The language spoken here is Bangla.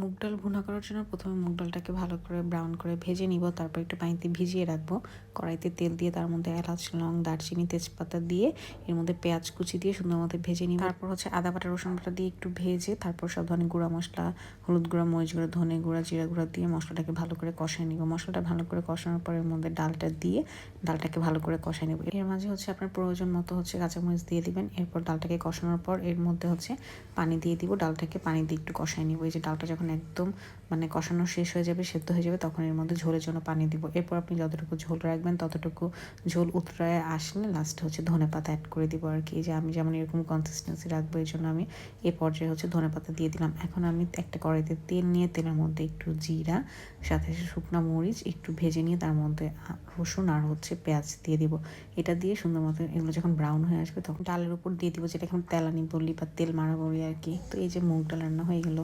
মুগ ডাল ভুনা করার জন্য প্রথমে মুগ ডালটাকে ভালো করে ব্রাউন করে ভেজে নিব, তারপর একটু পানিতে ভিজিয়ে রাখবো। কড়াইতে তেল দিয়ে তার মধ্যে এলাচ, লং, দারচিনি, তেজপাতা দিয়ে এর মধ্যে পেঁয়াজ কুচি দিয়ে সুন্দর মতো ভেজে নিব। তারপর হচ্ছে আদা বাটা, রসুন বাটা দিয়ে একটু ভেজে তারপর সব ধরনের গুঁড়া মশলা, হলুদ গুঁড়া, মরিচ গুঁড়া, ধনে গুঁড়া, জিরা গুঁড়া দিয়ে মশলাটাকে ভালো করে কষায় নিব। মশলাটা ভালো করে কষানোর পর এর মধ্যে ডালটা দিয়ে ডালটাকে ভালো করে কষায় নেব। এর মাঝে হচ্ছে আপনার প্রয়োজন মতো হচ্ছে কাঁচামরিচ দিয়ে দিবেন। এরপর ডালটাকে কষানোর পর এর মধ্যে হচ্ছে পানি দিয়ে দিব। ডালটাকে পানি দিয়ে একটু কষায় নিব। এই যে ডালটা যখন একদম মানে কষানো শেষ হয়ে যাবে, সেদ্ধ হয়ে যাবে, তখন এর মধ্যে ঝোলের জন্য পানি দিব। এরপর আপনি যতটুকু ঝোল রাখবেন ততটুকু ঝোল উতরায় আসলে লাস্টে হচ্ছে ধনেপাতা অ্যাড করে দিব আর কি। এই যে আমি যেমন এরকম কনসিস্টেন্সি রাখবো, এই জন্য আমি এই পর্যায়ে হচ্ছে ধনেপাতা দিয়ে দিলাম। এখন আমি একটা কড়াইতে তেল নিয়ে তেলের মধ্যে একটু জিরা, সাথে শুকনো মরিচ একটু ভেজে নিয়ে তার মধ্যে রসুন আর হচ্ছে পেঁয়াজ দিয়ে দিব। এটা দিয়ে সুন্দর মতো এগুলো যখন ব্রাউন হয়ে আসবে তখন ডালের উপর দিয়ে দিব, যেটা এখন তেলানি বলি বা তেল মারা বলি আর কি। তো এই যে মুগ ডাল রান্না হয়ে গেল।